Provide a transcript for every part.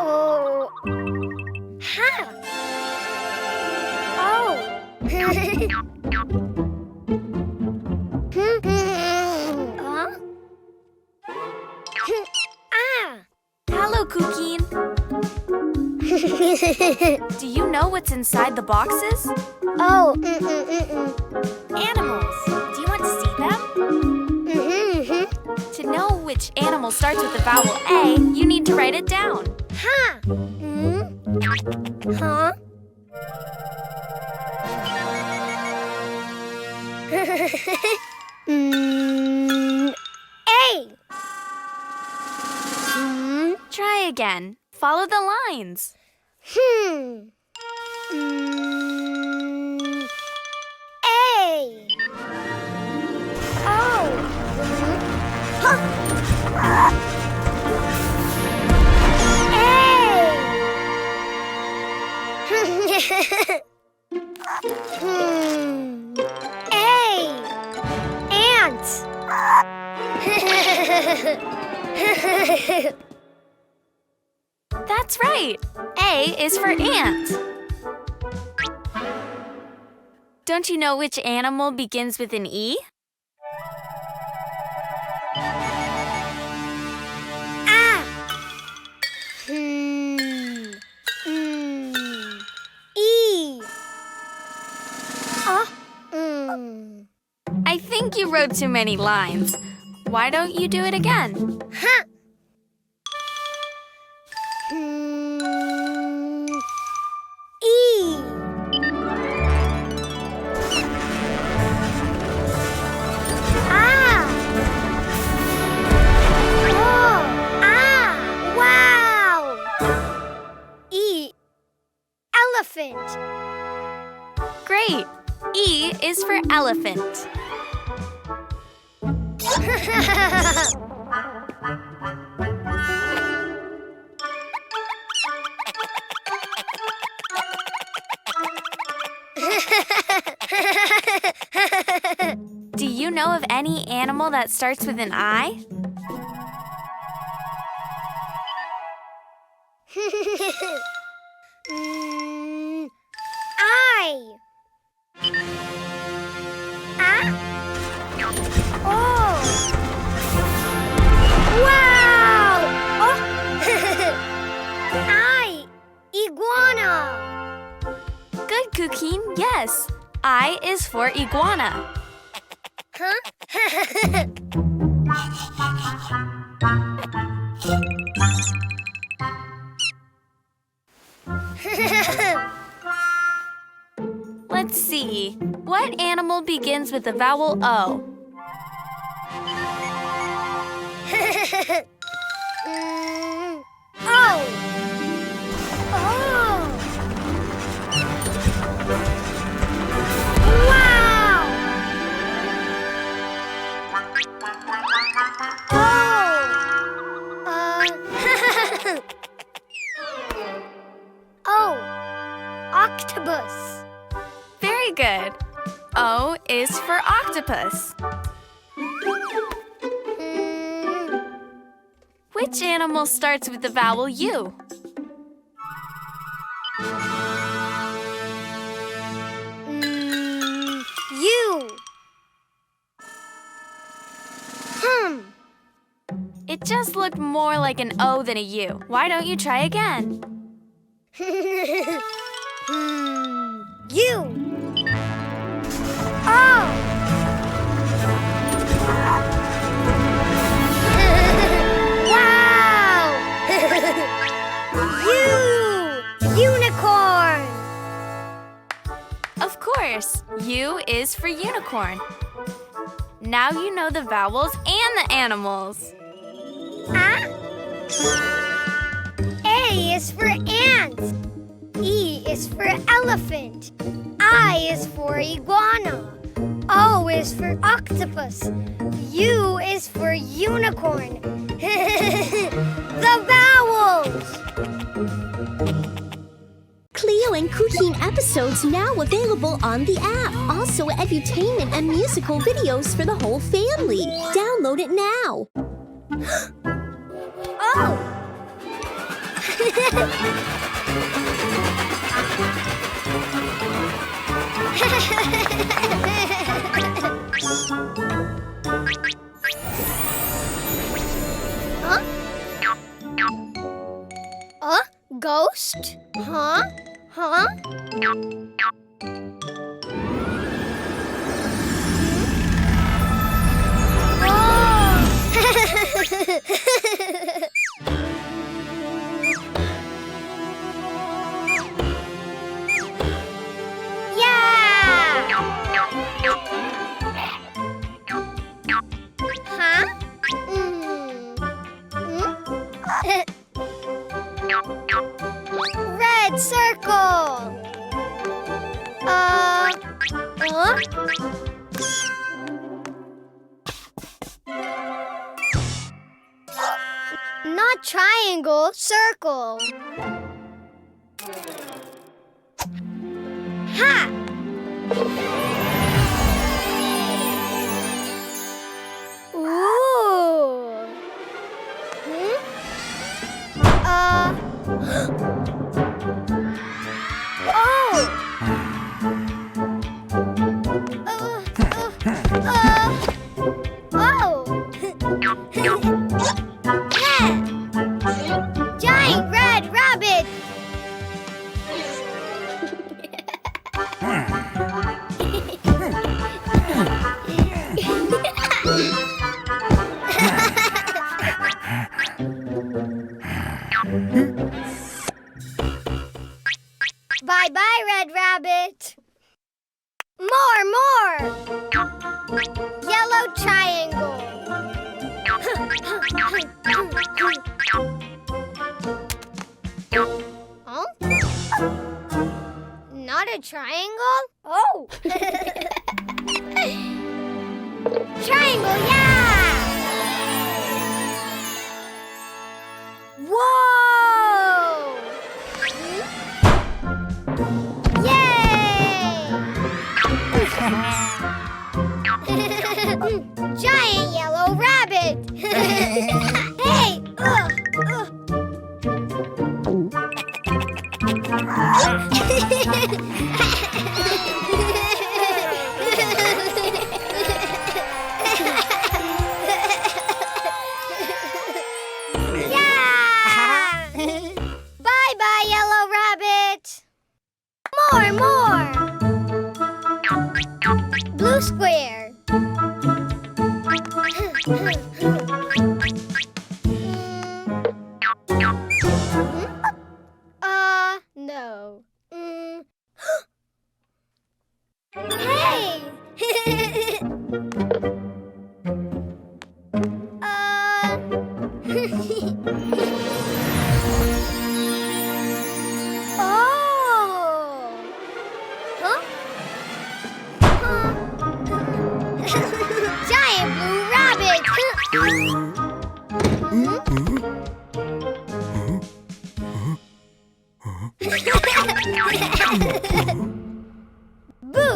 Oh. Ha. Oh. Huh? Ah. Hello, Cuquín. Do you know what's inside the boxes? Oh. Animals. Do you want to see them? To know which animal starts with the vowel A, you need to write it down. Ha. Huh? A. Try again. Follow the lines. A. Oh. Huh. A. Ant. That's right. A is for ant. Don't you know which animal begins with an E? Ah. E. I think you wrote too many lines. Why don't you do it again? Huh. E. Ah. Oh. Ah. Wow. E. Elephant. Great. E is for elephant. Do you know of any animal that starts with an I? I. Ah. Oh. Wow. Oh. I. Iguana. Good, Cuquín. Yes. I is for iguana. Huh? Let's see. What animal begins with the vowel O? Oh. Oh. Wow. Oh. Octopus. Very good. O is for octopus. Which animal starts with the vowel U? U. It just looked more like an O than a U. Why don't you try again? U. Oh. Wow. U. Unicorn. Of course, U is for unicorn. Now you know the vowels and the animals. A is for ant. E is for elephant. I is for iguana. O is for octopus. U is for unicorn. The vowels! Cleo Cleo and Cuquin episodes now available on the app. Also, edutainment and musical videos for the whole family. Download it now. Oh! Huh? Ghost? Huh? Huh? Yeah! Huh? Red circle. Huh? Not triangle, circle. Ha! Ooh. Oh. Oh. Yeah. Giant red rabbit. Bye-bye, Red Rabbit. More! Yellow triangle. Oh? Not a triangle? Oh! Triangle, yeah! Whoa! Yay! Giant yellow rabbit! Hey! Yeah! Bye-bye, yellow rabbit! More! Blue square. No. Hey! Oh! Huh? Giant blue rabbit! Boo!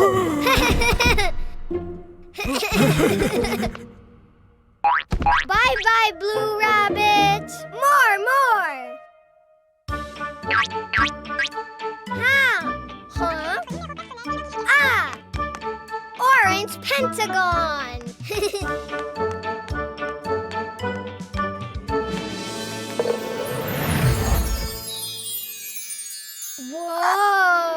Bye-bye, blue rabbit! More! Huh? Orange pentagon! Whoa!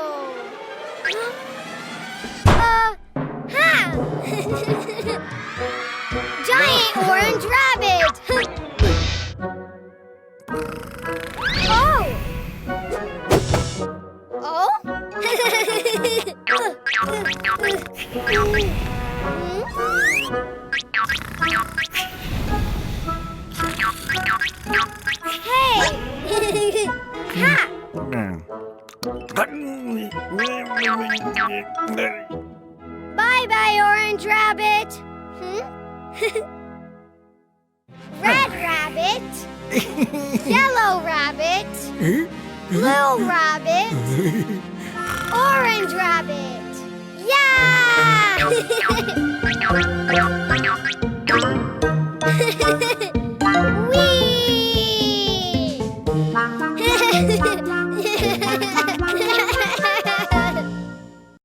Giant orange rabbit! Oh! Hey! Ha! Bye-bye, orange rabbit. Red rabbit. Yellow rabbit. Blue rabbit. Whee!